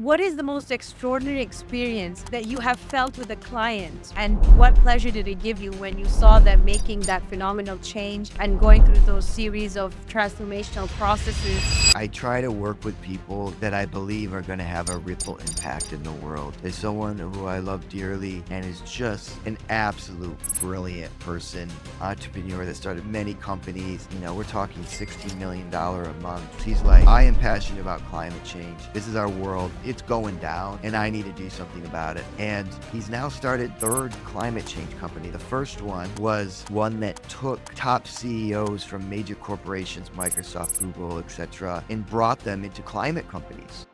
What is the most extraordinary experience that you have felt with a client? And what pleasure did it give you when you saw them making that phenomenal change and going through those series of transformational processes? I try to work with people that I believe are going to have a ripple impact in the world. There's someone who I love dearly and is just an absolute brilliant person, entrepreneur that started many companies. We're talking $60 million a month. He's like, I am passionate about climate change. This is our world. It's going down and I need to do something about it. And he's now started third climate change company. The first one was one that took top CEOs from major corporations, Microsoft, Google, etc., and brought them into climate companies.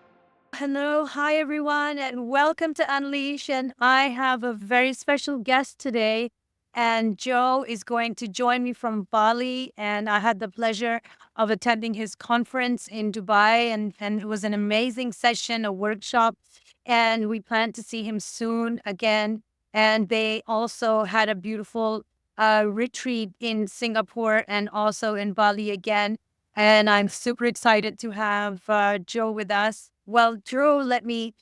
Hello, hi everyone, and welcome to Unleash. And I have a very special guest today. And Joe is going to join me from Bali. And I had the pleasure of attending his conference in Dubai. And it was an amazing session, a workshop. And we plan to see him soon again. And they also had a beautiful retreat in Singapore and also in Bali again. And I'm super excited to have Joe with us. Well, Joe, let me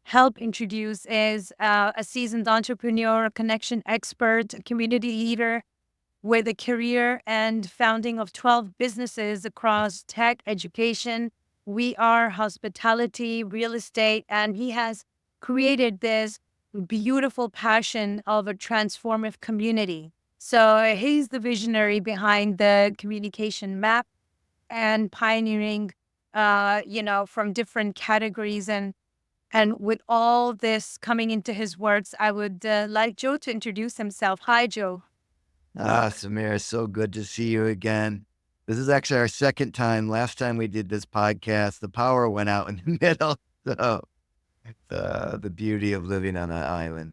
help introduce, is a seasoned entrepreneur, a connection expert, a community leader with a career and founding of 12 businesses across tech, education, hospitality, real estate, and he has created this beautiful passion of a transformative community. So he's the visionary behind the communication map and pioneering, from different categories. And with all this coming into his works, I would like Joe to introduce himself. Hi, Joe. Sameera, so good to see you again. This is actually our second time. Last time we did this podcast, the power went out in the middle. So the beauty of living on an island.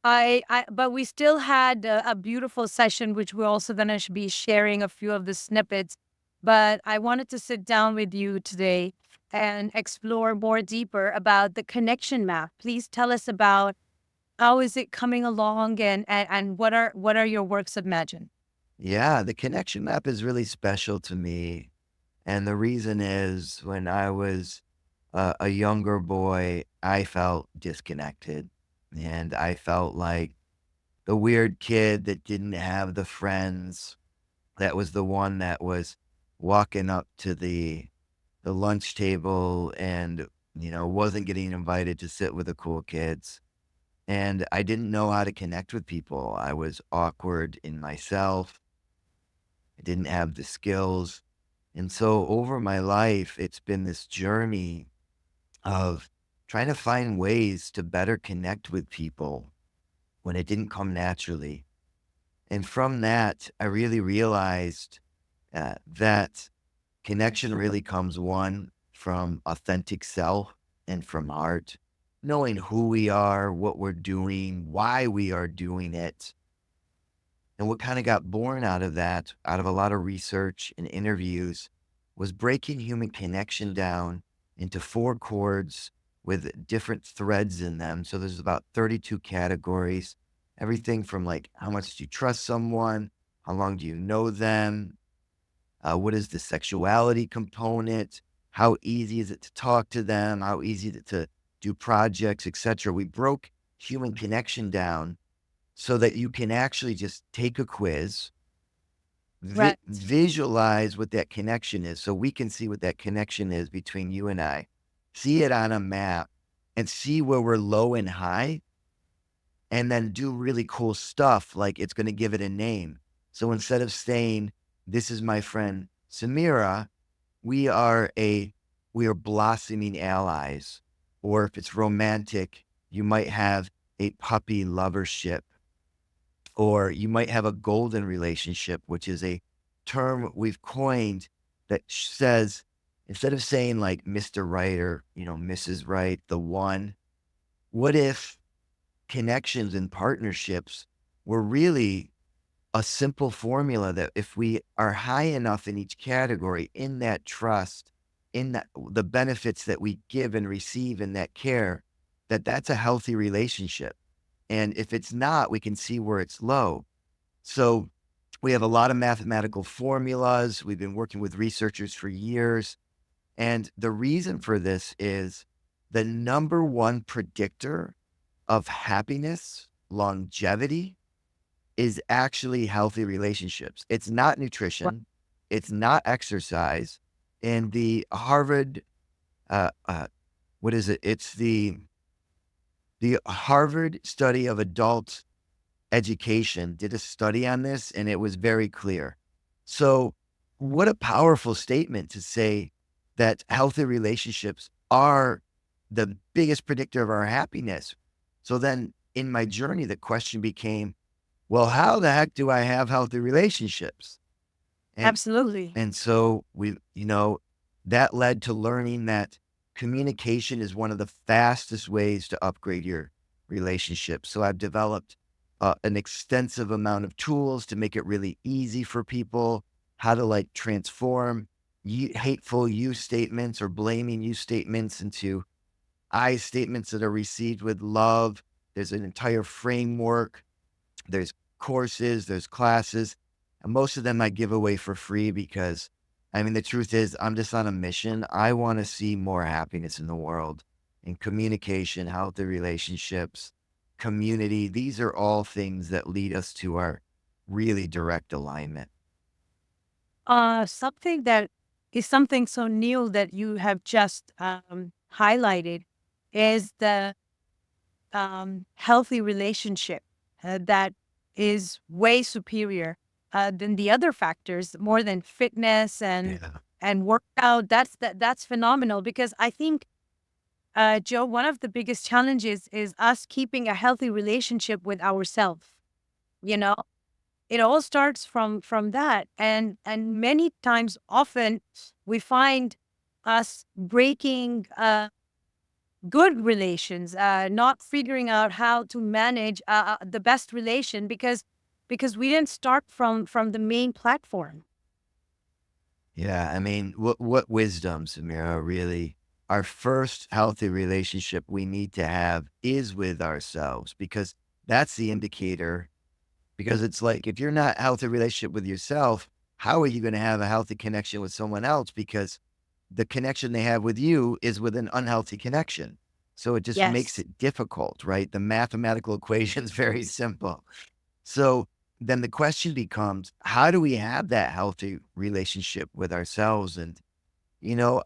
But we still had a beautiful session, which we're also going to be sharing a few of the snippets. But I wanted to sit down with you today and explore more deeper about the connection map. Please tell us about how is it coming along, and what are your works of magic? Yeah, the connection map is really special to me. And the reason is when I was a younger boy, I felt disconnected. And I felt like the weird kid that didn't have the friends, that was the one that was walking up to the lunch table and, wasn't getting invited to sit with the cool kids. And I didn't know how to connect with people. I was awkward in myself. I didn't have the skills. And so over my life, it's been this journey of trying to find ways to better connect with people when it didn't come naturally. And from that, I really realized that connection really comes one from authentic self and from heart, knowing who we are, what we're doing, why we are doing it. And what kind of got born out of that, out of a lot of research and interviews, was breaking human connection down into four chords with different threads in them. So there's about 32 categories, everything from like how much do you trust someone, how long do you know them, what is the sexuality component, how easy is it to talk to them, how easy is it to do projects, etc. We broke human connection down so that you can actually just take a quiz, Right. visualize what that connection is so we can see what that connection is between you and I, see it on a map and see where we're low and high, and then do really cool stuff like it's going to give it a name. So instead of saying, this is my friend Sameera, we are blossoming allies. Or if it's romantic, you might have a puppy lovership, or you might have a golden relationship, which is a term we've coined that says, instead of saying like Mr. Right or, Mrs. Right, the one, what if connections and partnerships were really a simple formula that if we are high enough in each category, in that trust, in that the benefits that we give and receive in that care, that's a healthy relationship. And if it's not, we can see where it's low. So we have a lot of mathematical formulas. We've been working with researchers for years. And the reason for this is the number one predictor of happiness, longevity, is actually healthy relationships. It's not Well, nutrition, it's not exercise. And the Harvard, what is it? It's the Harvard study of adult education did a study on this, and it was very clear. So, what a powerful statement to say that healthy relationships are the biggest predictor of our happiness. So then in my journey, the question became, well, how the heck do I have healthy relationships? And absolutely. and so that led to learning that communication is one of the fastest ways to upgrade your relationship. So I've developed an extensive amount of tools to make it really easy for people how to like transform hateful you statements or blaming you statements into I statements that are received with love. There's an entire framework, there's courses, there's classes, and most of them I give away for free because, I mean, the truth is, I'm just on a mission. I want to see more happiness in the world, in communication, healthy relationships, community. These are all things that lead us to our really direct alignment. Something that is something so new that you have just highlighted is the healthy relationship that is way superior than the other factors, more than fitness Yeah. and workout. That's phenomenal because I think, Joe, one of the biggest challenges is us keeping a healthy relationship with ourselves. You know, it all starts from that, and many times, often, we find us breaking good relations, not figuring out how to manage the best relation because we didn't start from the main platform. Yeah, I mean, what wisdom, Samira, really? Our first healthy relationship we need to have is with ourselves because that's the indicator. Because it's like if you're not healthy relationship with yourself, how are you going to have a healthy connection with someone else? Because the connection they have with you is with an unhealthy connection. So it just makes Yes. it difficult, right? The mathematical equation is very simple. So then the question becomes, how do we have that healthy relationship with ourselves? And,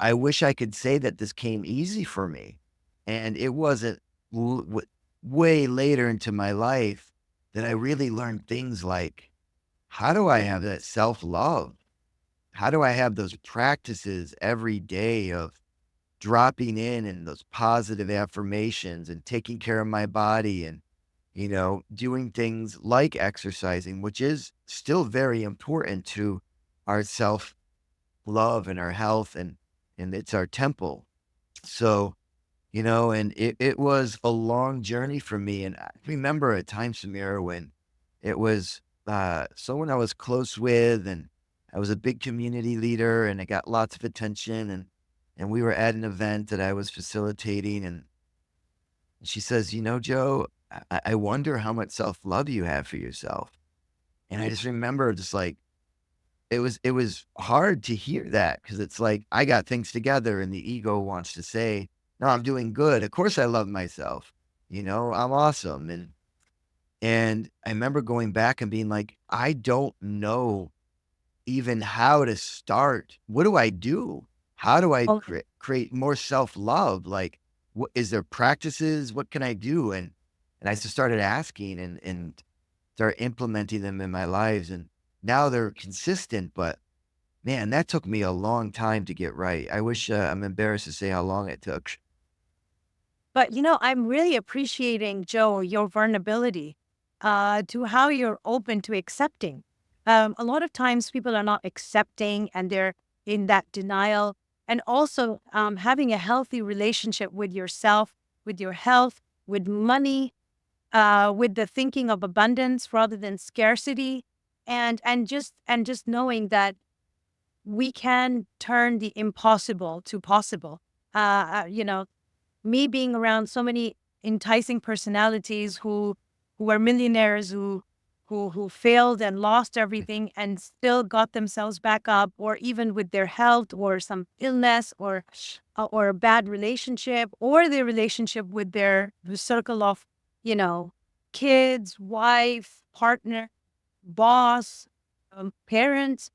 I wish I could say that this came easy for me. And it wasn't way later into my life that I really learned things like, how do I have that self love? How do I have those practices every day of dropping in and those positive affirmations and taking care of my body and doing things like exercising, which is still very important to our self love and our health and it's our temple. So, and it was a long journey for me. And I remember a time, Samira, when it was someone I was close with and I was a big community leader and I got lots of attention and we were at an event that I was facilitating and she says, Joe, I wonder how much self-love you have for yourself. And I just remember just like it was hard to hear that because it's like I got things together and the ego wants to say, "No, I'm doing good. Of course I love myself. I'm awesome." And I remember going back and being like, "I don't know even how to start. What do I do? How do I Oh, create more self-love? Like, what is there practices? What can I do?" And I just started asking and started implementing them in my lives. And now they're consistent, but man, that took me a long time to get right. I wish I'm embarrassed to say how long it took. but I'm really appreciating, Joe, your vulnerability to how you're open to accepting. A lot of times people are not accepting and they're in that denial. And also having a healthy relationship with yourself, with your health, with money, with the thinking of abundance rather than scarcity, and just knowing that we can turn the impossible to possible. Me being around so many enticing personalities who are millionaires, who failed and lost everything and still got themselves back up, or even with their health or some illness or a bad relationship or their relationship with their circle of, you know, kids, wife, partner, boss, parents.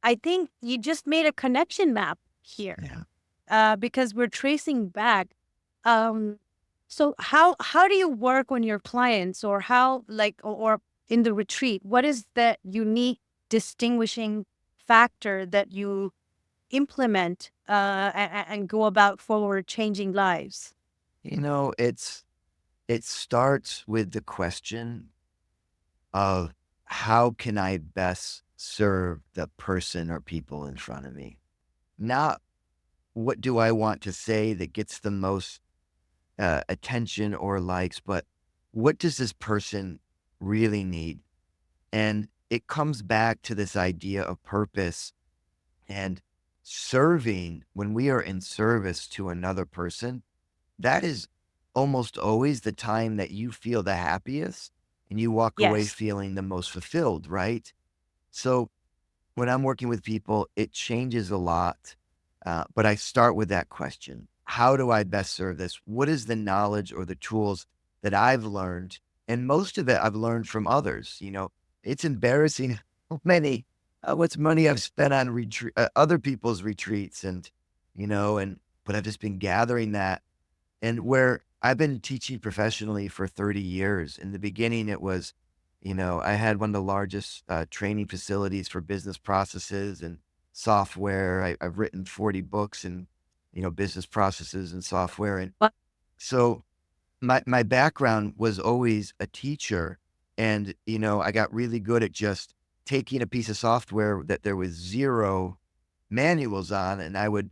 I think you just made a connection map here, Yeah. because we're tracing back. Um, so how do you work on your clients, or how, like, or in the retreat? What is the unique distinguishing factor that you implement and go about forward changing lives? You know, it starts with the question of how can I best serve the person or people in front of me? Not what do I want to say that gets the most attention or likes, but what does this person really need? And it comes back to this idea of purpose and serving. When we are in service to another person, that is almost always the time that you feel the happiest and you walk away Yes. feeling the most fulfilled, right? So when I'm working with people, it changes a lot. But I start with that question: how do I best serve this? What is the knowledge or the tools that I've learned? And most of it I've learned from others. You know, it's embarrassing how many, what's money I've spent on other people's retreats but I've just been gathering that. And where I've been teaching professionally for 30 years. In the beginning, it was, I had one of the largest training facilities for business processes and software. I've written 40 books in, business processes and software. And Well, so my background was always a teacher. And, I got really good at just taking a piece of software that there was zero manuals on, and I would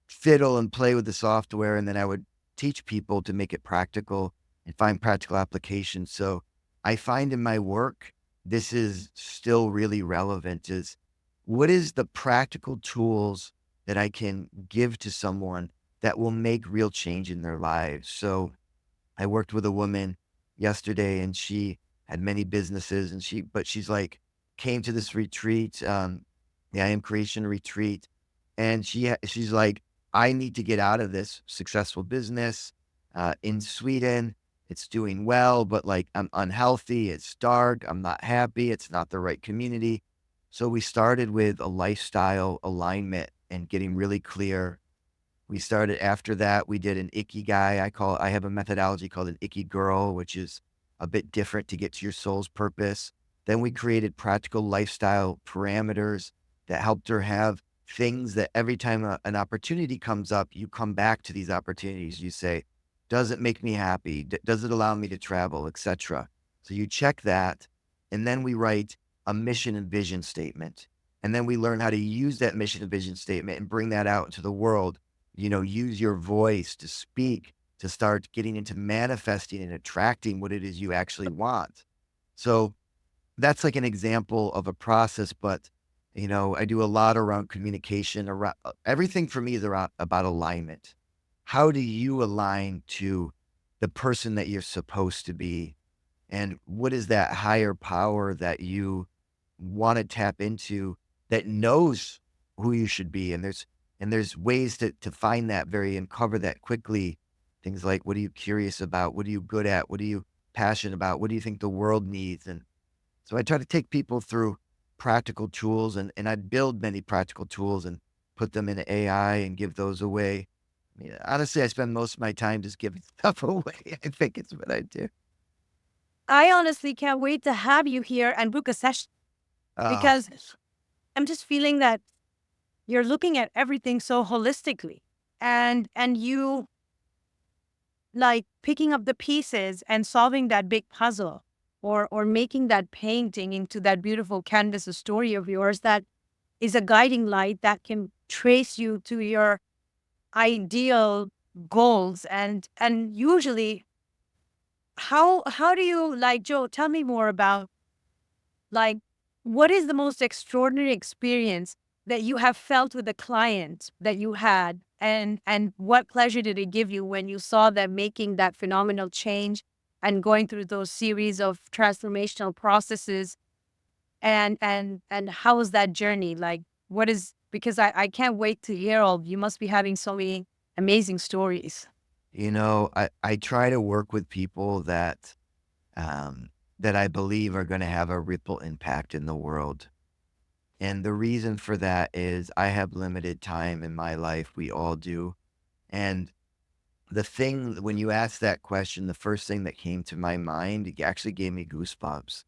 fiddle and play with the software, and then I would teach people to make it practical and find practical applications. So I find in my work, this is still really relevant is what is the practical tools that I can give to someone that will make real change in their lives? So I worked with a woman yesterday and she had many businesses and she's like, came to this retreat, the I Am Creation retreat. And she's like, I need to get out of this successful business in Sweden. It's doing well, but like I'm unhealthy. It's dark. I'm not happy. It's not the right community. So we started with a lifestyle alignment and getting really clear. We started after that, we did an ikigai. I have a methodology called an icky girl, which is a bit different to get to your soul's purpose. Then we created practical lifestyle parameters that helped her have things that every time an opportunity comes up, you come back to these opportunities. You say, does it make me happy? Does it allow me to travel, etc. So you check that. And then we write a mission and vision statement. And then we learn how to use that mission and vision statement and bring that out into the world. Use your voice to speak, to start getting into manifesting and attracting what it is you actually want. So that's like an example of a process, but I do a lot around communication, around everything for me is around about alignment. How do you align to the person that you're supposed to be? And what is that higher power that you want to tap into that knows who you should be? And there's ways to find that very and cover that quickly. Things like, what are you curious about? What are you good at? What are you passionate about? What do you think the world needs? And so I try to take people through practical tools and I build many practical tools and put them into AI and give those away. I mean, honestly, I spend most of my time just giving stuff away. I think it's what I do. I honestly can't wait to have you here and book a session, Oh, because I'm just feeling that you're looking at everything so holistically, and you, like, picking up the pieces and solving that big puzzle, or making that painting into that beautiful canvas, a story of yours that is a guiding light that can trace you to your ideal goals. And usually, how do you, like, Joe, tell me more about, like, what is the most extraordinary experience that you have felt with a client that you had, and what pleasure did it give you when you saw them making that phenomenal change? and going through those series of transformational processes. And how was that journey? Like, what is, because I can't wait to hear all. You must be having so many amazing stories. I try to work with people that I believe are gonna have a ripple impact in the world. And the reason for that is I have limited time in my life, we all do. And the thing when you asked that question, the first thing that came to my mind, it actually gave me goosebumps.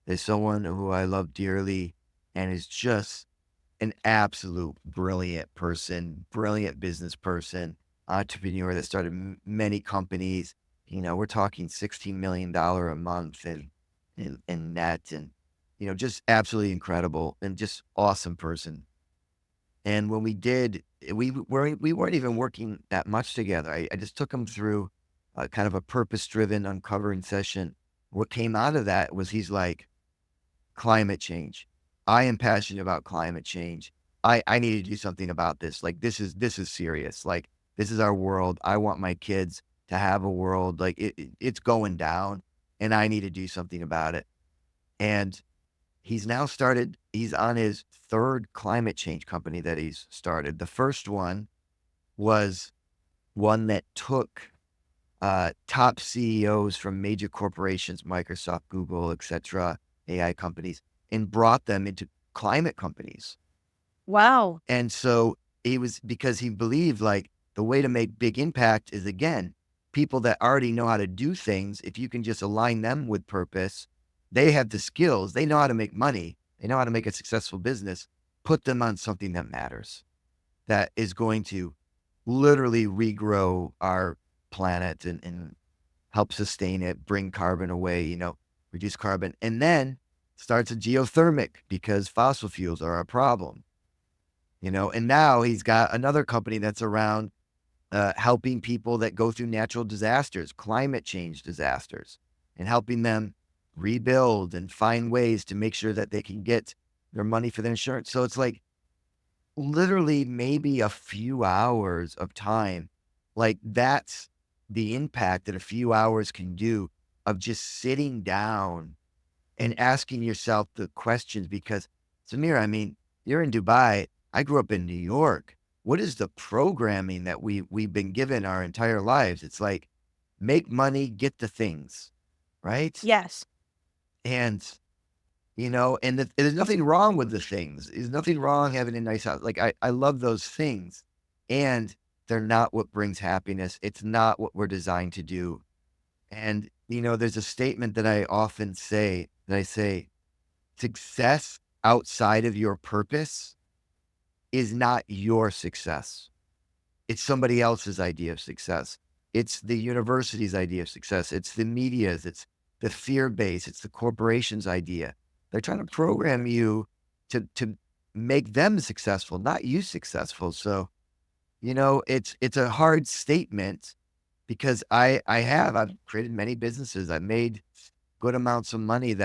There's someone who I love dearly and is just an absolute brilliant person, brilliant business person, entrepreneur that started many companies. We're talking $16 million a month in net, and just absolutely incredible and just awesome person. And when we did, we weren't even working that much together. I just took him through kind of a purpose driven uncovering session. What came out of that was he's like, climate change. I am passionate about climate change. I need to do something about this. Like this is serious. Like this is our world. I want my kids to have a world like it's going down, and I need to do something about it. And he's on his third climate change company that he's started. The first one was one that took top CEOs from major corporations, Microsoft, Google, etc., AI companies, and brought them into climate companies. Wow. And so it was because he believed like the way to make big impact is again, people that already know how to do things. If you can just align them with purpose, they have the skills, they know how to make money, they know how to make a successful business, put them on something that matters, that is going to literally regrow our planet and help sustain it, bring carbon away, reduce carbon, and then starts a geothermic because fossil fuels are a problem. And now he's got another company that's around helping people that go through natural disasters, climate change disasters, and helping them rebuild and find ways to make sure that they can get their money for their insurance. So it's like literally maybe a few hours of time. Like that's the impact that a few hours can do of just sitting down and asking yourself the questions. Because Sameera, I mean, you're in Dubai. I grew up in New York. What is the programming that we've been given our entire lives? It's like make money, get the things, right? Yes. And there's nothing wrong with the things. There's nothing wrong having a nice house. Like I love those things, and they're not what brings happiness. It's not what we're designed to do. And there's a statement that I often say that I say, success outside of your purpose is not your success. It's somebody else's idea of success. It's the university's idea of success. It's the media's. It's the fear base. It's the corporation's idea. They're trying to program you to make them successful, not you successful. So, it's a hard statement because I've created many businesses. I've made good amounts of money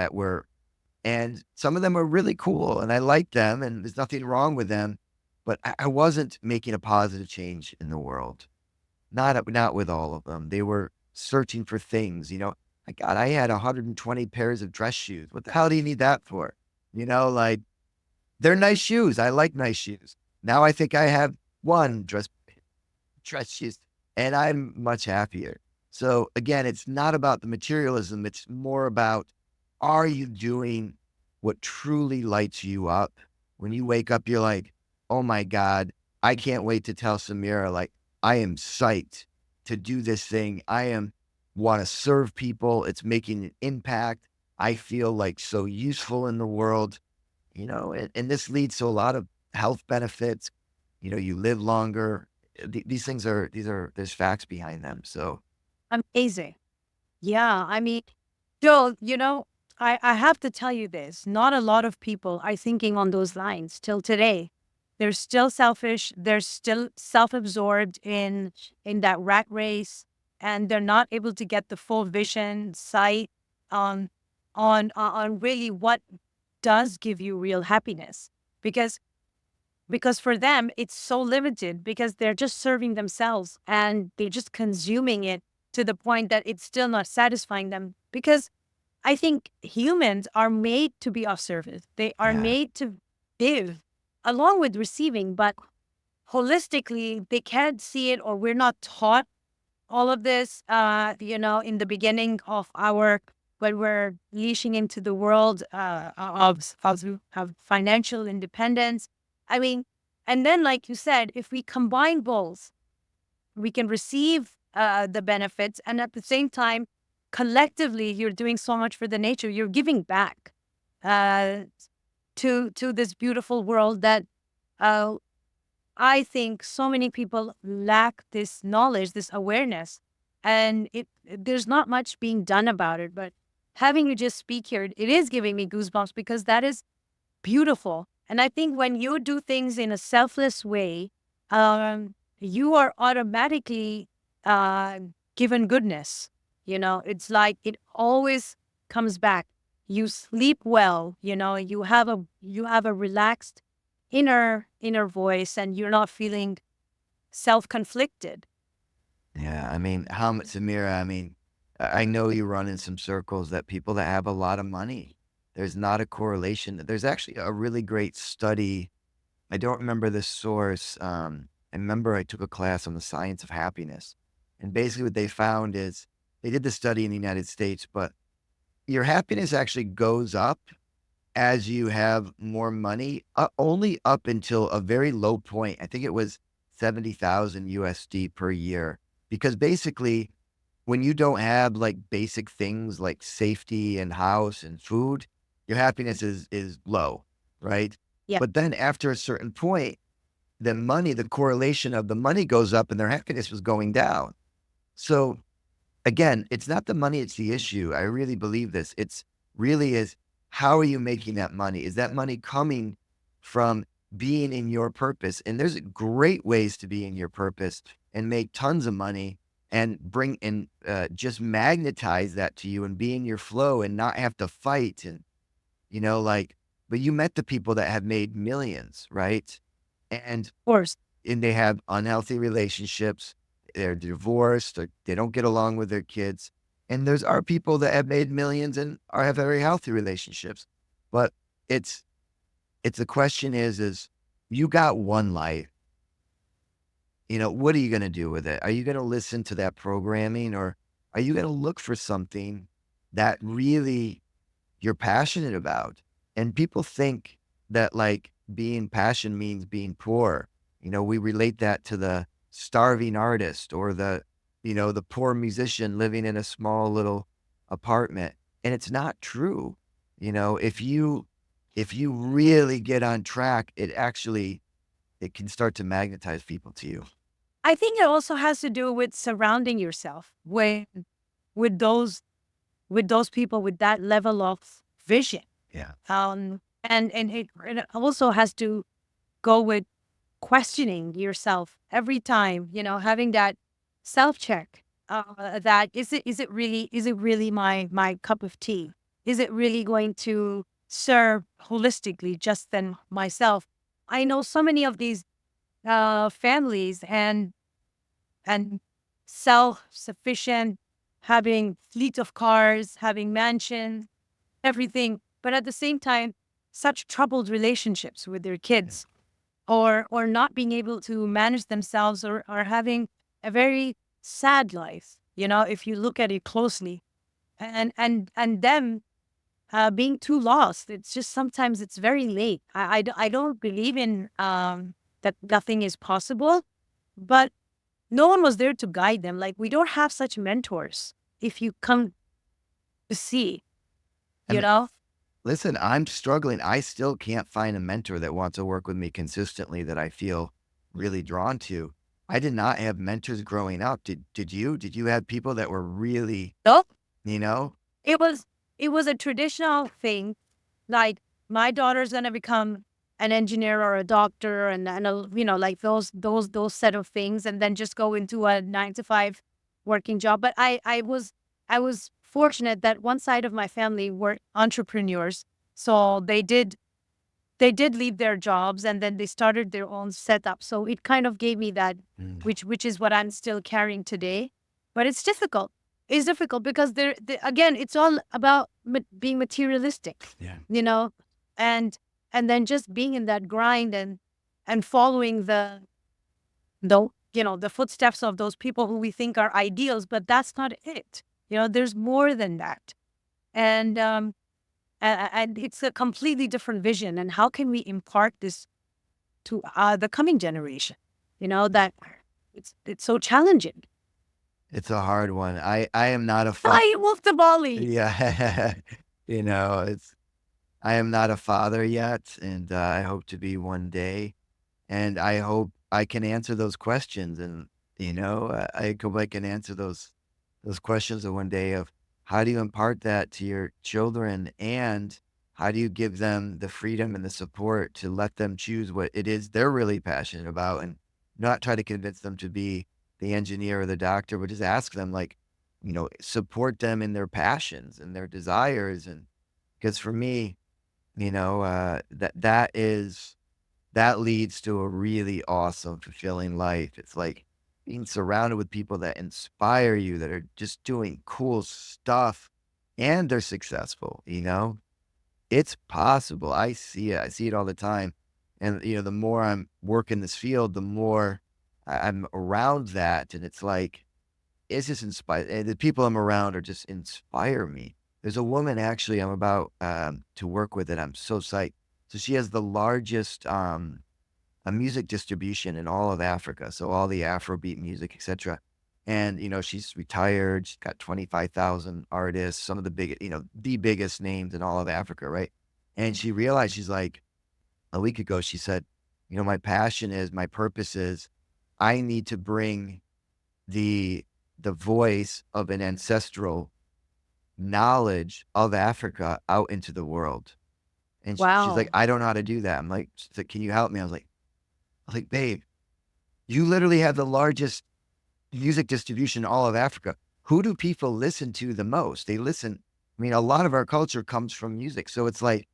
and some of them are really cool and I like them and there's nothing wrong with them, but I wasn't making a positive change in the world. Not with all of them. They were searching for things, I had 120 pairs of dress shoes. What the hell do you need that for? Like they're nice shoes. I like nice shoes. Now I think I have one dress shoes and I'm much happier. So again, it's not about the materialism. It's more about, are you doing what truly lights you up? When you wake up, you're like, oh my God, I can't wait to tell Sameera, like, I am psyched to do this thing. Want to serve people. It's making an impact. I feel like so useful in the world, and this leads to a lot of health benefits. You live longer. These things there's facts behind them. So Amazing. Yeah. I mean, Joel, I have to tell you this. Not a lot of people are thinking on those lines till today. They're still selfish. They're still self-absorbed in that rat race, and they're not able to get the full vision, sight on on really what does give you real happiness. Because for them it's so limited because they're just serving themselves and they're just consuming it to the point that it's still not satisfying them. Because I think humans are made to be of service. They are Yeah. made to give along with receiving, but holistically, they can't see it, or we're not taught all of this, in the beginning of our, when we're leashing into the world of financial independence. I mean, and then, like you said, if we combine both, we can receive the benefits, and at the same time, collectively, you're doing so much for the nature. You're giving back uh, to this beautiful world that uh, I think so many people lack this knowledge, this awareness, and there's not much being done about it. But having you just speak here, it is giving me goosebumps, because that is beautiful. And I think when you do things in a selfless way, you are automatically uh, given goodness. It's like it always comes back. You sleep well. You have a relaxed inner voice, and you're not feeling self-conflicted. Yeah, I mean, Sameera, I mean, I know you run in some circles that people that have a lot of money, there's not a correlation. There's actually a really great study. I don't remember the source. I remember I took a class on the science of happiness. And basically what they found is they did the study in the United States, but your happiness actually goes up as you have more money, only up until a very low point. I think it was 70,000 USD per year. Because basically, when you don't have like basic things like safety and house and food, your happiness is low, right? Yeah, But then after a certain point, the correlation of the money goes up and their happiness was going down. So again, it's not the money, it's the issue. I really believe this. It's really is, how are you making that money? Is that money coming from being in your purpose? And there's great ways to be in your purpose and make tons of money and bring and just magnetize that to you and be in your flow and not have to fight. And, like, but you met the people that have made millions, right? And of course. they have unhealthy relationships. They're divorced. They don't get along with their kids. And there's are people that have made millions and have very healthy relationships. But it's the question is you got one life. What are you going to do with it? Are you going to listen to that programming, or are you going to look for something that really you're passionate about? And people think that like being passionate means being poor. We relate that to the starving artist or the poor musician living in a small little apartment. And it's not true. If you really get on track, it can start to magnetize people to you. I think it also has to do with surrounding yourself with those people with that level of vision. Yeah. And it also has to go with questioning yourself every time, having that self check. That is it really my cup of tea? Is it really going to serve holistically just than myself? I know so many of these families and self-sufficient, having fleet of cars, having mansions, everything, but at the same time, such troubled relationships with their Yeah. kids, or not being able to manage themselves, or having a very sad life, if you look at it closely, and them being too lost. It's just sometimes it's very late. I don't believe in that nothing is possible, but no one was there to guide them. Like, we don't have such mentors, if you come to see, I you mean, know? listen, I'm struggling. I still can't find a mentor that wants to work with me consistently that I feel really drawn to. I did not have mentors growing up. Did you? Did you have people that were really, No, you know? it was it was a traditional thing. Like, my daughter's gonna become an engineer or a doctor, and like those set of things, and then just go into a 9 to 5 working job. But I was fortunate that one side of my family were entrepreneurs, so they did leave their jobs, and then they started their own setup. So it kind of gave me that, Mm. which is what I'm still carrying today. but it's difficult. It's difficult because again, it's all about being materialistic, Yeah. you know, and then just being in that grind and following the footsteps of those people who we think are ideals, but that's not it. There's more than that, and and it's a completely different vision. And how can we impart this to the coming generation? That it's so challenging. It's a hard one. I am not a I moved to Bali. yeah. I am not a father yet, and I hope to be one day. And I hope I can answer those questions. And I hope I can answer those questions of one day of how do you impart that to your children, and how do you give them the freedom and the support to let them choose what it is they're really passionate about, and not try to convince them to be the engineer or the doctor, but just ask them, like, support them in their passions and their desires. And because for me, that leads to a really awesome, fulfilling life. It's like being surrounded with people that inspire you, that are just doing cool stuff, and they're successful. It's possible. I see it. I see it all the time. And, the more I'm working this field, the more I'm around that. And it's like, it's just inspired. The people I'm around are just inspire me. There's a woman actually I'm about to work with, and I'm so psyched. So she has the largest a music distribution in all of Africa, so all the Afrobeat music, etcetera. And, she's retired, she's got 25,000 artists, some of the the biggest names in all of Africa, right? And she realized, she's like, a week ago, she said, my purpose is, I need to bring the voice of an ancestral knowledge of Africa out into the world. And she's like, Wow. "I don't know how to do that." She's like, "Can you help me?" I was like, "Babe, you literally have the largest music distribution in all of Africa. Who do people listen to the most? A lot of our culture comes from music. So it's like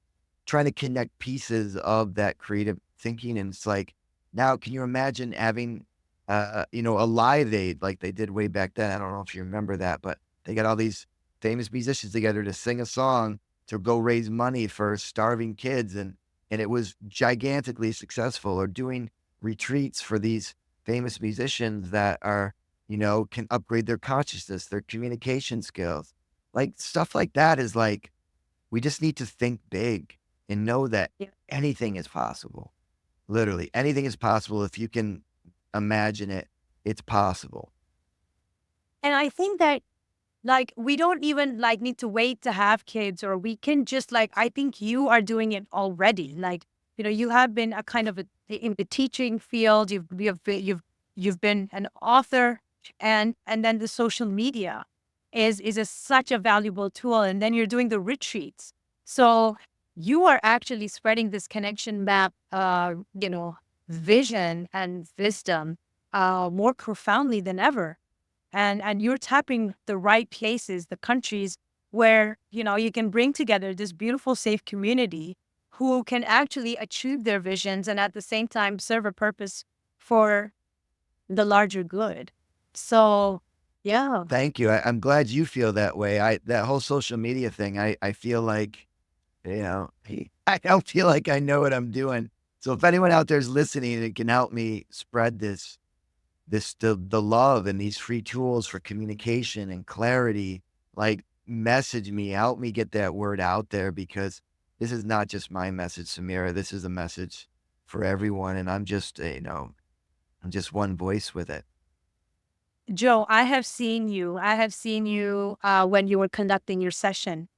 trying to connect pieces of that creative thinking. And it's like, now can you imagine having, a live aid like they did way back then? I don't know if you remember that, but they got all these famous musicians together to sing a song to go raise money for starving kids. And it was gigantically successful. Or doing retreats for these famous musicians that are, can upgrade their consciousness, their communication skills. Like stuff like that is like, we just need to think big and know that Yeah. anything is possible. Literally, anything is possible if you can imagine it. It's possible. And I think that, like, we don't even like need to wait to have kids, or we can just, like, I think you are doing it already. Like, you have been a kind of in the teaching field. You've been an author, and then the social media is such a valuable tool. And then you're doing the retreats. So you are actually spreading this connection map, vision and wisdom more profoundly than ever. And you're tapping the right places, the countries where you can bring together this beautiful, safe community who can actually achieve their visions and at the same time serve a purpose for the larger good. So, yeah. Thank you. I'm glad you feel that way. That whole social media thing, I feel like, I don't feel like I know what I'm doing. So if anyone out there is listening and can help me spread the love and these free tools for communication and clarity, like, message me, help me get that word out there, because this is not just my message, Sameera. This is a message for everyone. And I'm just one voice with it. Joe, I have seen you. I have seen you when you were conducting your session.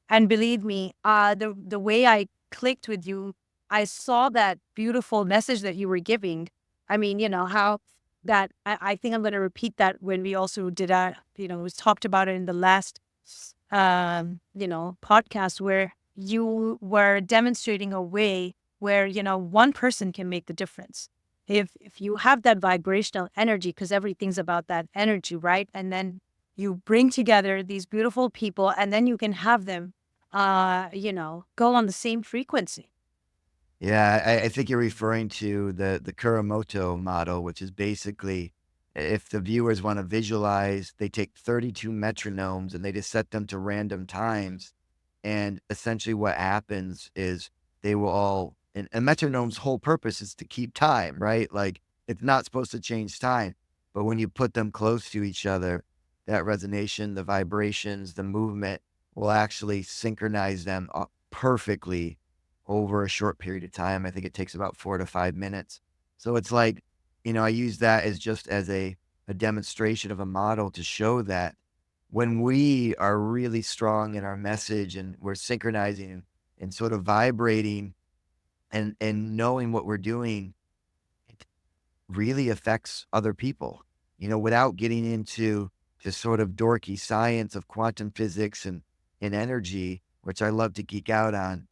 And believe me, the way I clicked with you, I saw that beautiful message that you were giving. I mean, how that I think I'm going to repeat that when we also did we talked about it in the last, podcast, where you were demonstrating a way where, one person can make the difference. If you have that vibrational energy, because everything's about that energy, right? And then you bring together these beautiful people, and then you can have them go on the same frequency. Yeah, I think you're referring to the Kuramoto model, which is basically if the viewers want to visualize, they take 32 metronomes and they just set them to random times. And essentially what happens is they will all, and a metronome's whole purpose is to keep time, right? Like it's not supposed to change time. But when you put them close to each other, that resonation, the vibrations, the movement will actually synchronize them perfectly over a short period of time. I think it takes about 4 to 5 minutes. So it's like, I use that as just as a demonstration of a model to show that when we are really strong in our message and we're synchronizing and sort of vibrating and knowing what we're doing, it really affects other people, without getting into just sort of dorky science of quantum physics and energy, which I love to geek out on.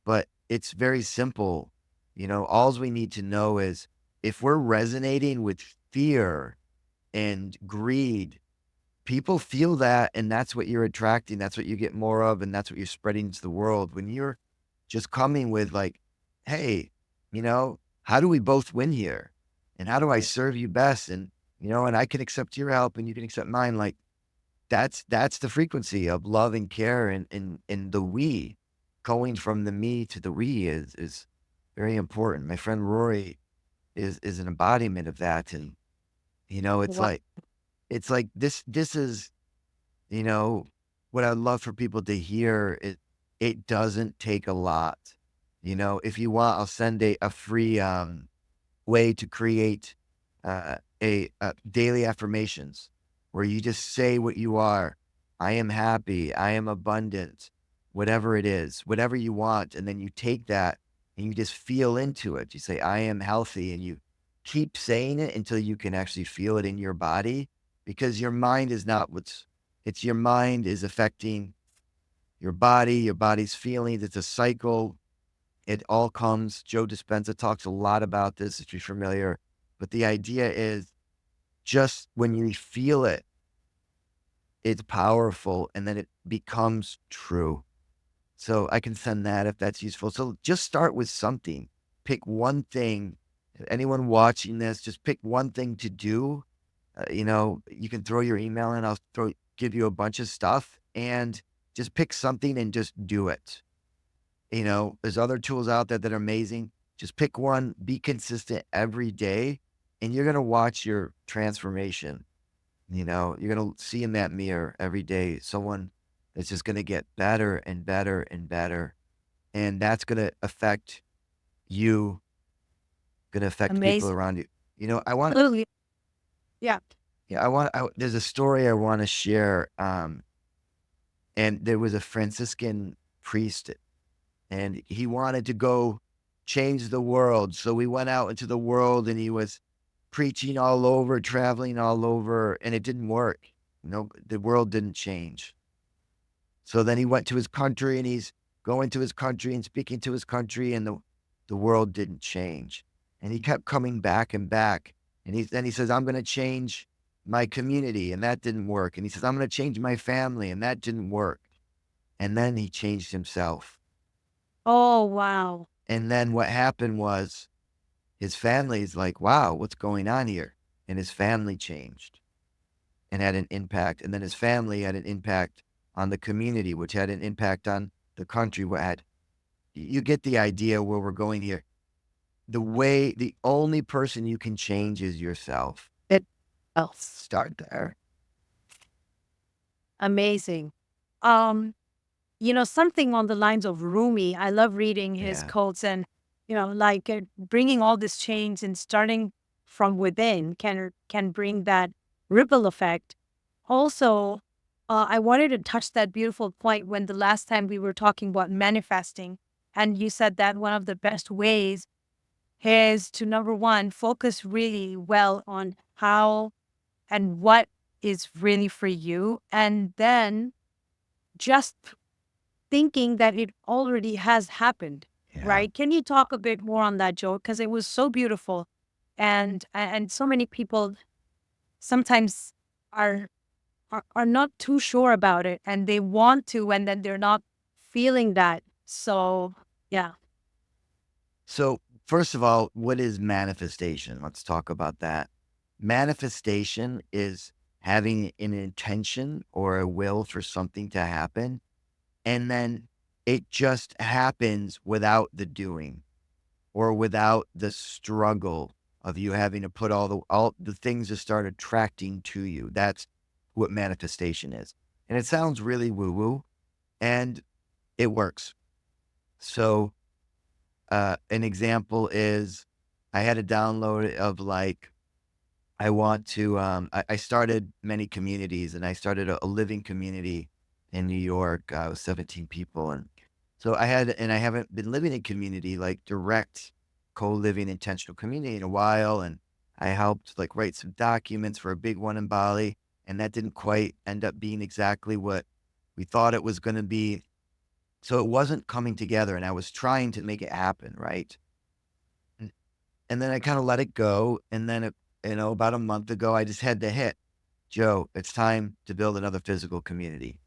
But it's very simple. Alls we need to know is if we're resonating with fear and greed, people feel that, and that's what you're attracting. That's what you get more of, and that's what you're spreading to the world. When you're just coming with like, hey, how do we both win here? And how do I serve you best? And I can accept your help and you can accept mine. Like that's the frequency of love and care and the we going from the me to the we is very important. My friend Rory is an embodiment of that. And it's Wow. like this is, you know, what I'd love for people to hear. It doesn't take a lot. If you want, I'll send a free way to create daily affirmations where you just say what you are. I am happy. I am abundant. Whatever it is, whatever you want, and then you take that and you just feel into it. You say, I am healthy, and you keep saying it until you can actually feel it in your body, because your mind is not it's your mind is affecting your body's feelings. It's a cycle. It all comes. Joe Dispenza talks a lot about this, if you're familiar. But the idea is just when you feel it, it's powerful and then it becomes true. So I can send that if that's useful. So just start with something. Pick one thing. Anyone watching this, just pick one thing to do. You can throw your email in. Give you a bunch of stuff and just pick something and just do it. There's other tools out there that are amazing. Just pick one, be consistent every day, and you're going to watch your transformation. You're going to see in that mirror every day someone that's just going to get better and better and better. And that's going to affect you, going to affect the people Amazing. around you. I want, Absolutely. Yeah. yeah, there's a story I want to share. And there was a Franciscan priest and he wanted to go change the world. So we went out into the world and he was preaching all over, traveling all over, and it didn't work. The world didn't change. So then he went to his country and he's going to his country and speaking to his country, and the world didn't change. And he kept coming back and back. And then he says, I'm going to change my community, and that didn't work. And he says, I'm going to change my family, and that didn't work. And then he changed himself. Oh, wow. And then what happened was his family's like, wow, what's going on here? And his family changed and had an impact. And then his family had an impact on the community, which had an impact on the country. You get the idea where we're going here. The only person you can change is yourself. It else. Start there. Amazing. Um, something on the lines of Rumi. I love reading his Yeah. quotes and, like bringing all this change and starting from within can bring that ripple effect. Also, I wanted to touch that beautiful point when the last time we were talking about manifesting, and you said that one of the best ways is to, number one, focus really well on how and what is really for you, and then just thinking that it already has happened, Yeah. right? Can you talk a bit more on that, Joe? Because it was so beautiful, and so many people sometimes are, are not too sure about it, and they want to, and then they're not feeling that. So yeah, So, first of all, what is manifestation? Let's talk about that. Manifestation is having an intention or a will for something to happen, and then it just happens without the doing or without the struggle of you having to put all the things to start attracting to you. That's what manifestation is. And it sounds really woo-woo, and it works. So an example is I had a download of like I want to I started many communities, and I started a living community in New York. I was 17 people, and so I haven't been living in community, like direct co-living intentional community, in a while. And I helped like write some documents for a big one in Bali, and that didn't quite end up being exactly what we thought it was going to be. So it wasn't coming together, and I was trying to make it happen, right? And, and then I kind of let it go, and then about a month ago, I just had the hit. Joe, it's time to build another physical community.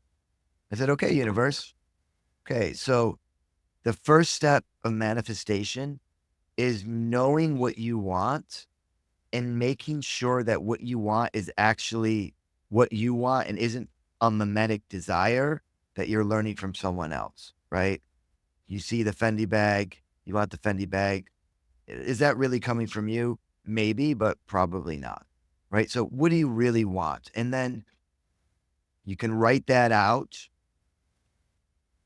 I said, okay, universe. Okay, so the first step of manifestation is knowing what you want and making sure that what you want is actually what you want and isn't a mimetic desire that you're learning from someone else, right? You see the Fendi bag, you want the Fendi bag. Is that really coming from you? Maybe, but probably not, right? So, what do you really want? And then you can write that out.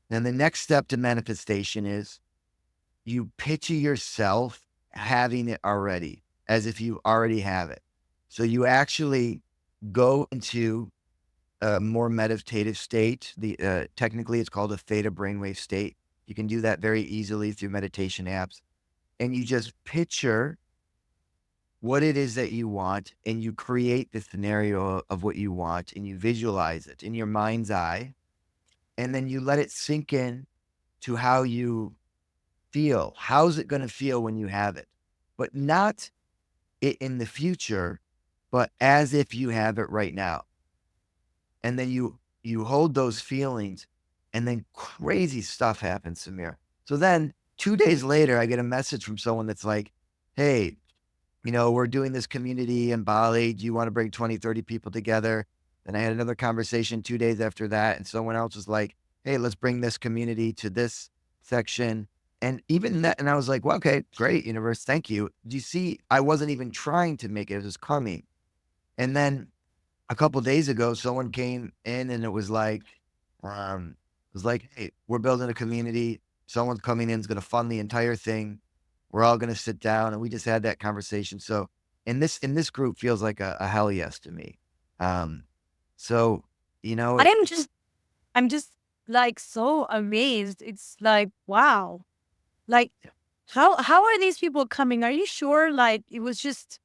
And the next step to manifestation is you picture yourself having it already, as if you already have it. So you actually go into a more meditative state. Technically, it's called a theta brainwave state. You can do that very easily through meditation apps, and you just picture what it is that you want, and you create the scenario of what you want, and you visualize it in your mind's eye, and then you let it sink in to how you feel. How's it going to feel when you have it? But not it in the future, but as if you have it right now. And then you hold those feelings, and then crazy stuff happens, Sameera. So then 2 days later, I get a message from someone that's like, hey, we're doing this community in Bali. Do you want to bring 20, 30 people together? Then I had another conversation 2 days after that, and someone else was like, hey, let's bring this community to this section. And even that, and I was like, well, okay, great, universe, thank you. Do you see, I wasn't even trying to make it, it was coming. And then a couple days ago, someone came in, and it was like, hey, we're building a community. Someone's coming in, is going to fund the entire thing. We're all going to sit down, and we just had that conversation. So in this group feels like a hell yes to me. Um, so you know, I it, am just, I'm just like so amazed. It's like, wow. Like, how are these people coming? Are you sure? Like, it was just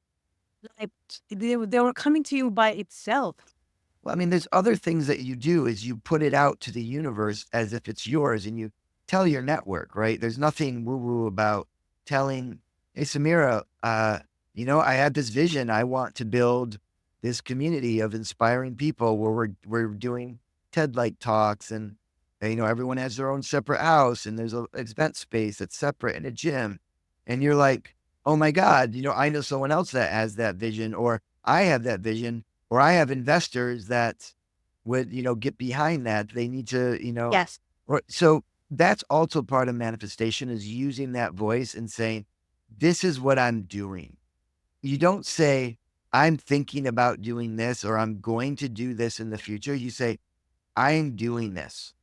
like they were coming to you by itself. well, I mean, there's other things that you do is you put it out to the universe as if it's yours, and you tell your network, right? There's nothing woo woo about telling, hey, Sameera, I had this vision. I want to build this community of inspiring people where we're doing TED-like talks, and everyone has their own separate house, and there's a event space that's separate, and a gym. And you're like, oh my God, I know someone else that has that vision, or I have that vision, or I have investors that would, get behind that. They need to, Yes. or so that's also part of manifestation, is using that voice and saying, this is what I'm doing. You don't say, I'm thinking about doing this, or I'm going to do this in the future. You say, I'm doing this.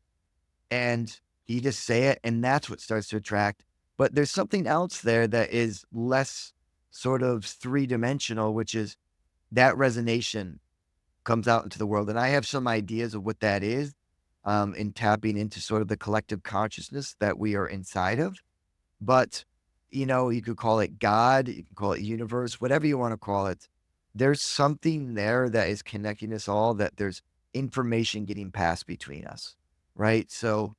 And you just say it, and that's what starts to attract. But there's something else there that is less sort of three-dimensional, which is that resonation comes out into the world. And I have some ideas of what that is, in tapping into sort of the collective consciousness that we are inside of. But, you could call it God, you can call it universe, whatever you want to call it. There's something there that is connecting us all, that there's information getting passed between us, right? So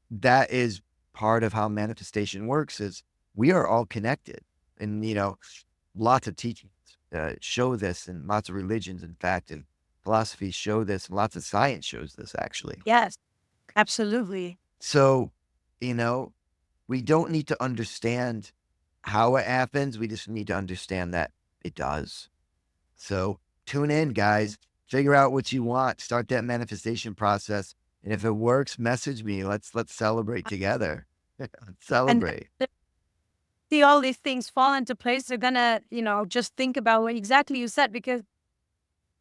that is part of how manifestation works, is we are all connected. And, lots of teachings show this, and lots of religions, in fact, and philosophies show this, and lots of science shows this, actually. Yes. Absolutely. So, you know, we don't need to understand how it happens. We just need to understand that it does. So tune in, guys. Figure out what you want. Start that manifestation process. And if it works, message me. Let's celebrate together. Let's And celebrate. see all these things fall into place, they're gonna, just think about what exactly you said. Because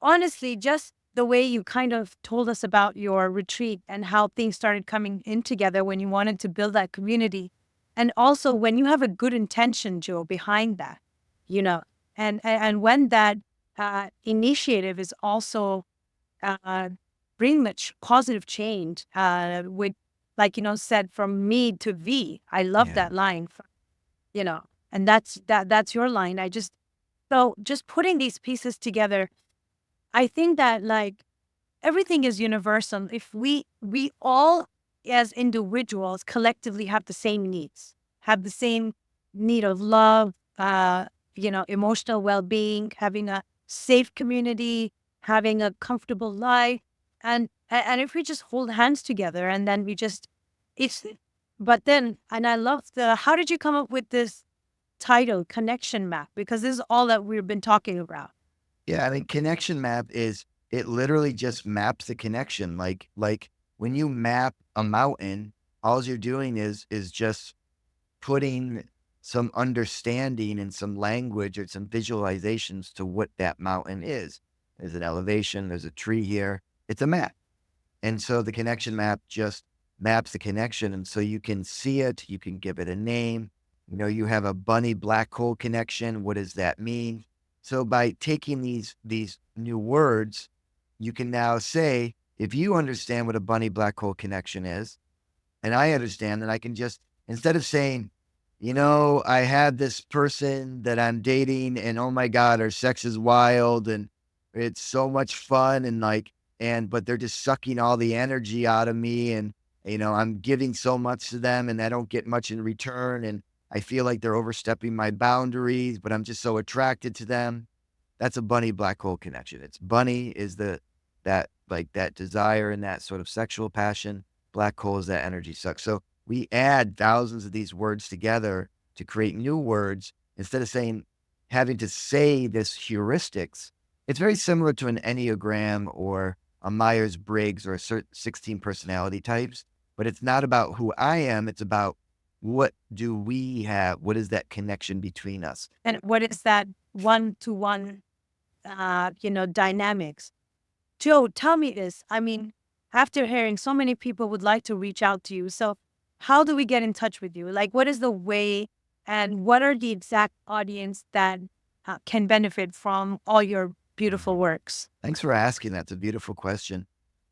honestly, just the way you kind of told us about your retreat and how things started coming in together when you wanted to build that community. And also when you have a good intention, Joe, behind that, you know, and when that initiative is also uh, bring much positive change, with, like, said, from me to V. I love Yeah. that line, you know, and that's your line. So just putting these pieces together, I think that, like, everything is universal. If we all as individuals collectively have the same needs, have the same need of love, emotional well-being, having a safe community, having a comfortable life, and if we just hold hands together and then we just it's but then, and I love the how did you come up with this title, connection map? Because this is all that we've been talking about. Yeah, I mean, connection map is it literally just maps the connection. Like when you map a mountain, all you're doing is just putting some understanding and some language or some visualizations to what that mountain is. There's an elevation, there's a tree here. It's a map. And so the connection map just maps the connection. And so you can see it, you can give it a name. You have a bunny black hole connection. What does that mean? So by taking these new words, you can now say, if you understand what a bunny black hole connection is, and I understand that I can just, instead of saying, I had this person that I'm dating and oh my God, our sex is wild and it's so much fun and but they're just sucking all the energy out of me. And, I'm giving so much to them and I don't get much in return. And I feel like they're overstepping my boundaries, but I'm just so attracted to them. That's a bunny black hole connection. It's bunny is that desire and that sort of sexual passion. Black hole is that energy suck. So we add thousands of these words together to create new words instead of having to say this heuristics. It's very similar to an Enneagram or a Myers Briggs or a certain 16 personality types, but it's not about who I am. It's about what do we have? What is that connection between us? And what is that one-to-one, dynamics? Joe, tell me this. I mean, after hearing so many people would like to reach out to you. So how do we get in touch with you? Like, what is the way and what are the exact audience that can benefit from all your beautiful works? Thanks for asking. That's a beautiful question.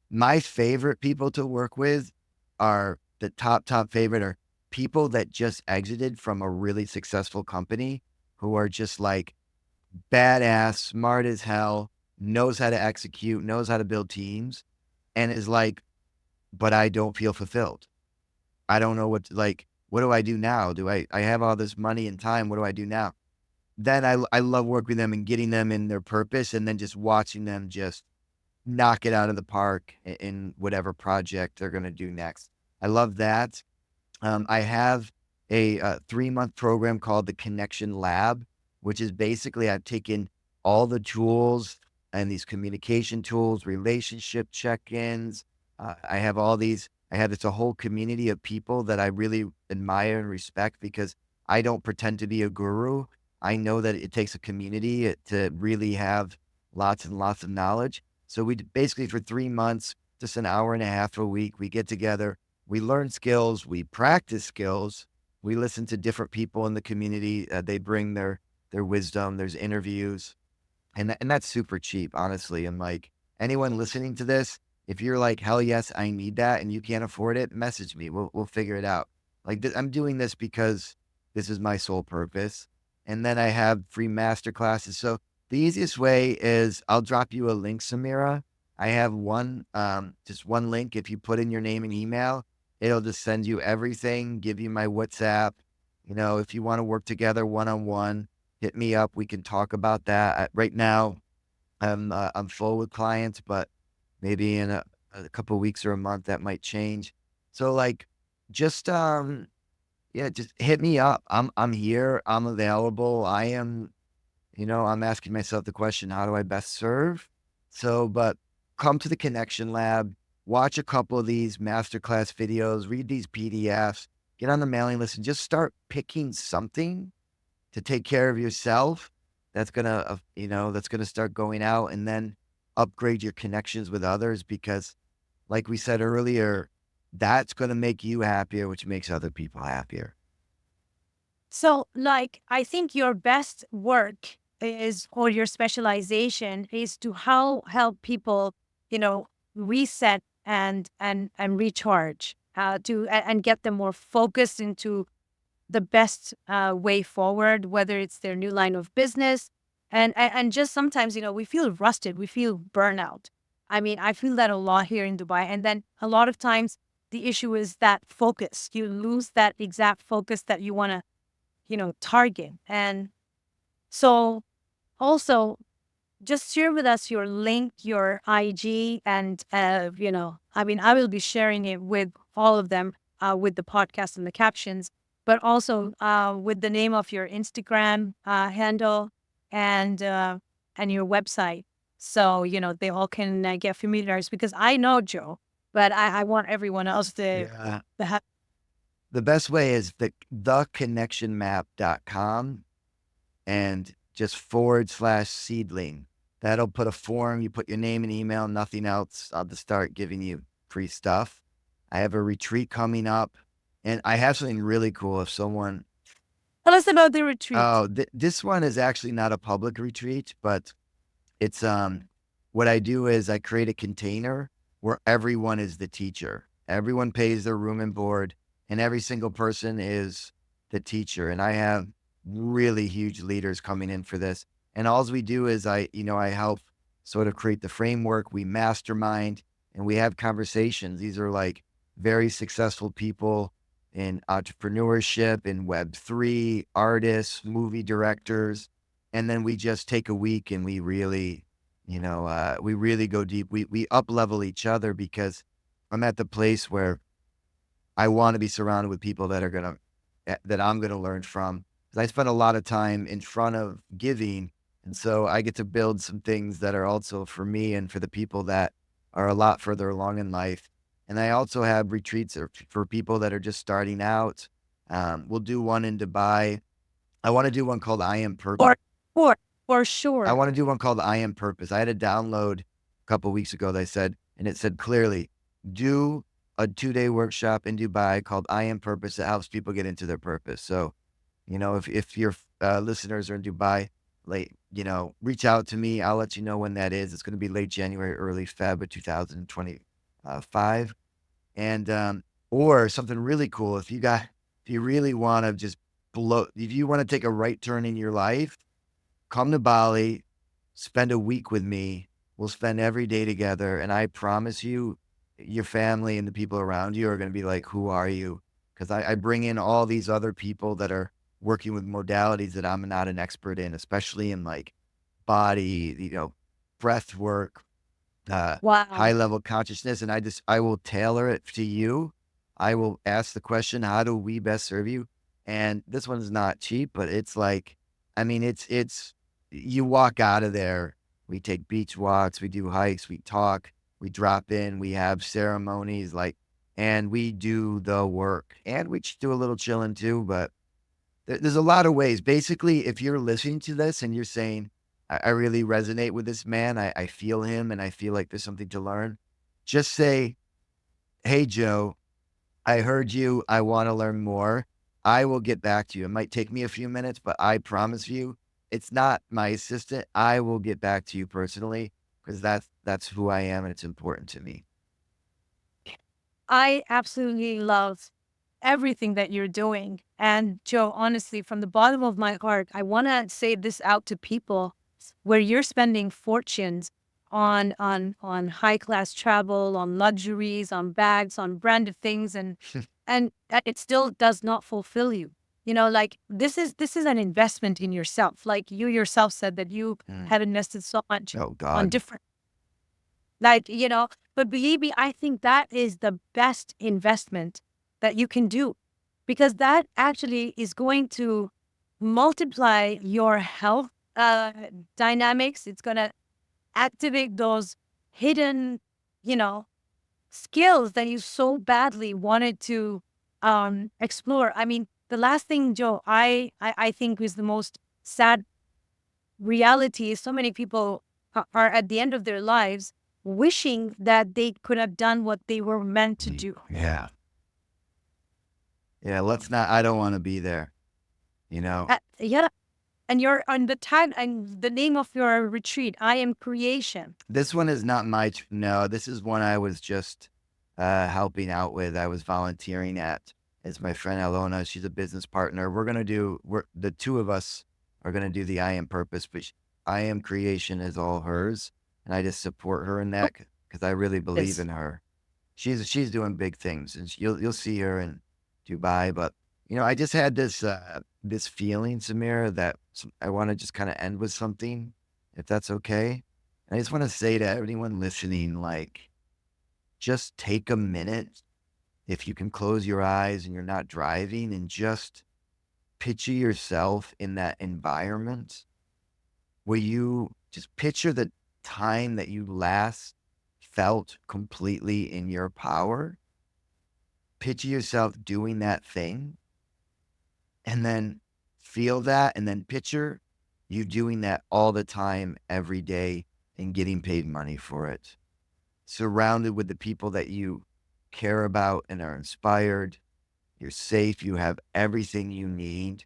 My favorite people to work with are the top favorite are people that just exited from a really successful company who are just like badass, smart as hell, knows how to execute, knows how to build teams, and is like, but I don't feel fulfilled. I don't know what do I do now? I have all this money and time. What do I do now? Then I love working with them and getting them in their purpose and then just watching them just knock it out of the park in whatever project they're going to do next. I love that. I have a 3-month program called the Connection Lab, which is basically I've taken all the tools and these communication tools, relationship check-ins. I have all these. I have this a whole community of people that I really admire and respect because I don't pretend to be a guru. I know that it takes a community to really have lots and lots of knowledge. So basically for 3 months, just an hour and a half a week, we get together, we learn skills, we practice skills, we listen to different people in the community. They bring their wisdom. There's interviews, and that's super cheap, honestly. And like anyone listening to this, if you're like, hell yes, I need that, and you can't afford it, message me. We'll figure it out. I'm doing this because this is my sole purpose, and then I have free master classes. So the easiest way is I'll drop you a link, Sameera. I have just one link. If you put in your name and email, it'll just send you everything, give you my WhatsApp. If you want to work together one on one, hit me up. We can talk about that. Right now, I'm full with clients, but maybe in a couple of weeks or a month that might change. So just yeah, just hit me up. I'm here. I'm available. I am I'm asking myself the question, how do I best serve? So, but come to the Connection Lab, watch a couple of these masterclass videos, read these PDFs, get on the mailing list, and just start picking something to take care of yourself. That's gonna start going out, and then upgrade your connections with others because, like we said earlier, that's gonna make you happier, which makes other people happier. So, like, I think your best work is, or your specialization is to how help people, you know, reset and recharge, and get them more focused into the best way forward, whether it's their new line of business, and just sometimes, we feel rusted, we feel burnout. I mean, I feel that a lot here in Dubai, and then a lot of times the issue is that focus. You lose that exact focus that you want to target. And so also just share with us your link, your IG, and, I mean, I will be sharing it with all of them, with the podcast and the captions, but also with the name of your Instagram handle and your website. So, they all can get familiarized because I know Joe, but I want everyone else Yeah. to have. The best way is theconnectionmap.com and just /seedling. That'll put a form. You put your name and email, nothing else. I'll just start giving you free stuff. I have a retreat coming up, and I have something really cool. If someone, Tell us about the retreat. oh, this one is actually not a public retreat, but it's what I do is I create a container where everyone is the teacher. Everyone pays their room and board, and every single person is the teacher. And I have really huge leaders coming in for this. And all we do is I help sort of create the framework. We mastermind and we have conversations. These are like very successful people in entrepreneurship, in Web3, artists, movie directors. And then we just take a week and we really go deep. We up level each other because I'm at the place where I want to be surrounded with people that I'm gonna learn from. 'Cause I spend a lot of time in front of giving, and so I get to build some things that are also for me and for the people that are a lot further along in life. And I also have retreats for people that are just starting out. We'll do one in Dubai. I want to do one called I Am Purpose. For for I sure. want to do one called I Am Purpose. I had a download a couple weeks ago that said, and it said clearly, do a 2-day workshop in Dubai called I Am Purpose that helps people get into their purpose. So, if your listeners are in Dubai, reach out to me. I'll let you know when that is. It's going to be late January, early Feb of 2025. And, or something really cool. If you really want to just if you want to take a right turn in your life, come to Bali, spend a week with me. We'll spend every day together. And I promise you, your family and the people around you are going to be like, who are you? Because I bring in all these other people that are working with modalities that I'm not an expert in, especially in like body, breath work, high Wow. level consciousness. And I will tailor it to you. I will ask the question, how do we best serve you? And this one's not cheap, but it's like, I mean, you walk out of there. We take beach walks, we do hikes, we talk, we drop in, we have ceremonies, and we do the work. And we do a little chilling too, but there's a lot of ways. Basically, if you're listening to this and you're saying, I really resonate with this man, I feel him, and I feel like there's something to learn, just say, hey, Joe, I heard you. I want to learn more. I will get back to you. It might take me a few minutes, but I promise you, it's not my assistant. I will get back to you personally because that's who I am and it's important to me. I absolutely love everything that you're doing. And Joe, honestly, from the bottom of my heart, I want to say this out to people where you're spending fortunes on high class travel, on luxuries, on bags, on branded things, and it still does not fulfill you. Like this is an investment in yourself. Like you yourself said that you Mm. have invested so much Oh on God. different, like, but believe me, I think that is the best investment that you can do because that actually is going to multiply your health. uh, dynamics. It's going to activate those hidden, you know, skills that you so badly wanted to explore. I mean, the last thing, Joe, I think is the most sad reality is so many people are at the end of their lives wishing that they could have done what they were meant to do. Yeah. Yeah, let's not I don't wanna be there, you know? Yeah, and you're on the tag and the name of your retreat, I am creation. This one is not my tr no, this is one I was just, helping out with, I was volunteering at. It's my friend Alona, she's a business partner. We're the 2 of us are gonna do the I Am Purpose, but sh I Am Creation is all hers, and I just support her in Oh, that because I really believe this. in her. She's doing big things, and you'll see her in Dubai, but, I just had this feeling, Samira, that I wanna just kinda end with something, if that's okay? I just want to say to everyone listening, like, just take a minute if you can close your eyes and you're not driving and just picture yourself in that environment where you just picture the time that you last felt completely in your power. Picture yourself doing that thing and then feel that and then picture you doing that all the time, every day and getting paid money for it. Surrounded with the people that you care about and are inspired. You're safe. You have everything you need.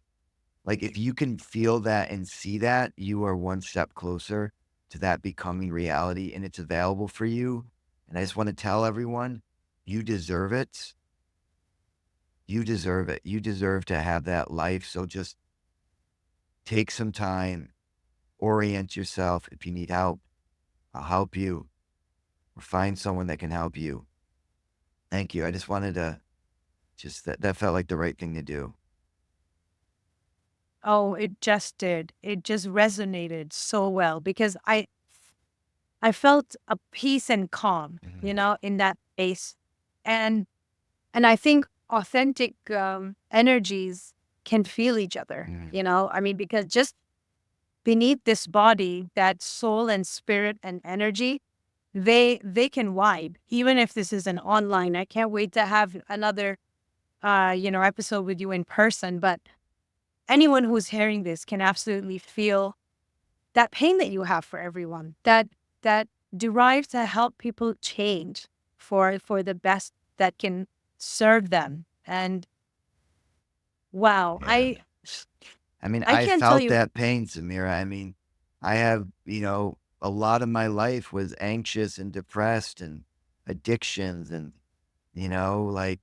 Like, if you can feel that and see that, you are one step closer to that becoming reality and it's available for you. And I just want to tell everyone, you deserve it. You deserve it. You deserve to have that life. So just take some time, orient yourself. If you need help, I'll help you or find someone that can help you. Thank you. I just wanted to just that felt like the right thing to do. Oh, it just did. It just resonated so well because I felt a peace and calm, Mhm. in that space. And and I think authentic energies can feel each other, Mhm. I mean, because just beneath this body, that soul and spirit and energy, they can vibe, even if this is an online. I can't wait to have another episode with you in person. But anyone who's hearing this can absolutely feel that pain that you have for everyone, that derives to help people change for the best that can serve them. And wow, Yeah. I I mean, I I can't tell felt you. that pain, Samira. I mean, I have, a lot of my life was anxious and depressed and addictions and, like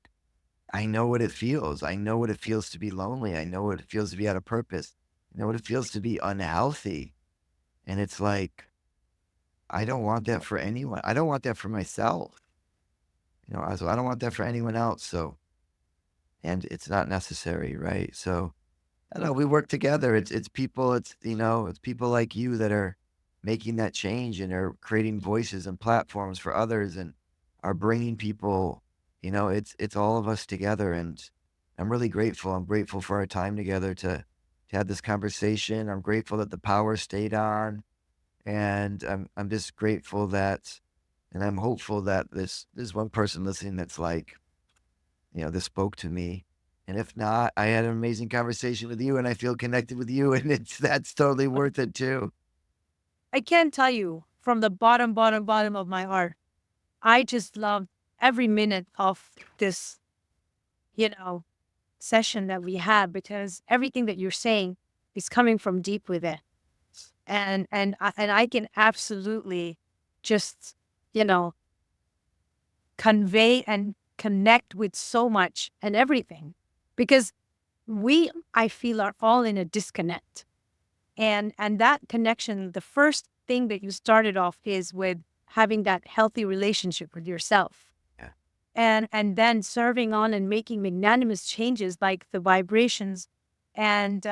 I know what it feels. I know what it feels to be lonely. I know what it feels to be out of purpose. I know what it feels to be unhealthy. And it's like, I don't want that for anyone. I don't want that for myself. So I don't want that for anyone else. So, and it's not necessary, right? So, I don't know, we work together. It's people, it's people like you that are making that change and are creating voices and platforms for others and are bringing people, it's all of us together. And I'm really grateful. I'm grateful for our time together to have this conversation. I'm grateful that the power stayed on, and I'm just grateful that, and I'm hopeful that this one person listening that's like, this spoke to me. And if not, I had an amazing conversation with you and I feel connected with you and that's totally worth it too. I can't tell you from the bottom of my heart. I just loved every minute of this, you know, session that we had because everything that you're saying is coming from deep within. And I can absolutely just, you know, convey and connect with so much and everything because we, I feel, are all in a disconnect. And that connection, the first thing that you started off is with having that healthy relationship with yourself, Yeah. and then serving on and making magnanimous changes like the vibrations. And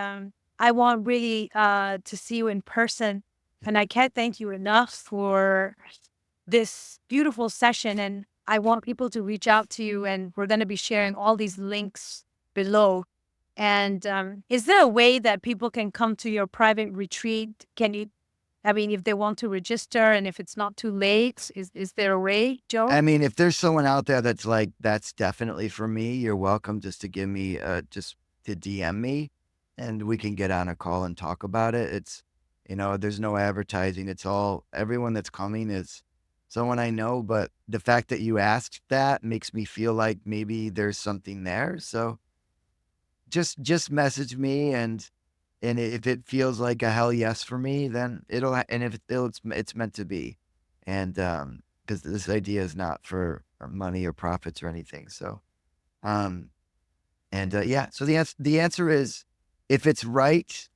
I want really to see you in person, and I can't thank you enough for this beautiful session. And I want people to reach out to you, and we're going to be sharing all these links below. And is there a way that people can come to your private retreat? Can you, I mean, if they want to register and if it's not too late, is there a way, Joe? I mean, if there's someone out there that's like, "That's definitely for me," you're welcome just to give me, just to DM me, and we can get on a call and talk about it. There's no advertising. It's all everyone that's coming is someone I know, but the fact that you asked that makes me feel like maybe there's something there. So just message me, and if it feels like a hell yes for me, then and if it's meant to be. And, because this idea is not for money or profits or anything. So, um, yeah, so the answer is, if it's right,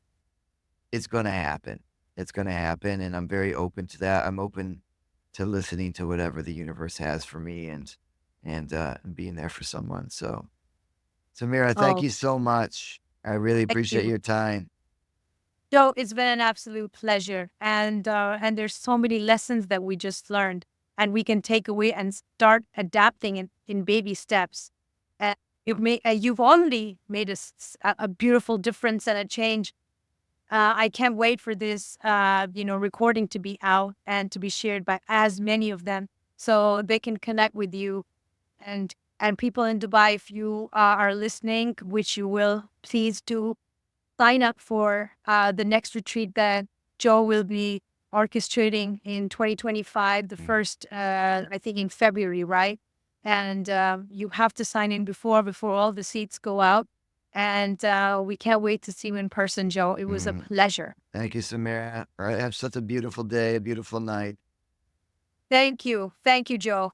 it's gonna happen. It's gonna happen, and I'm very open to that. I'm open to listening to whatever the universe has for me, and being there for someone. So, Samira, thank Oh, you so much. I really thank appreciate you. your time. Joe, it's been an absolute pleasure. And there's so many lessons that we just learned and we can take away and start adapting in baby steps. And you've already made a beautiful difference and a change. I can't wait for this, recording to be out and to be shared by as many of them so they can connect with you. And people in Dubai, if you are listening, which you will, please do sign up for the next retreat that Joe will be orchestrating in 2025, the Mm. first, I think in February, right? And you have to sign in before all the seats go out. And we can't wait to see you in person, Joe. It was a Mm. pleasure. Thank you, Samira. All right, have such a beautiful day, a beautiful night. Thank you. Thank you, Joe.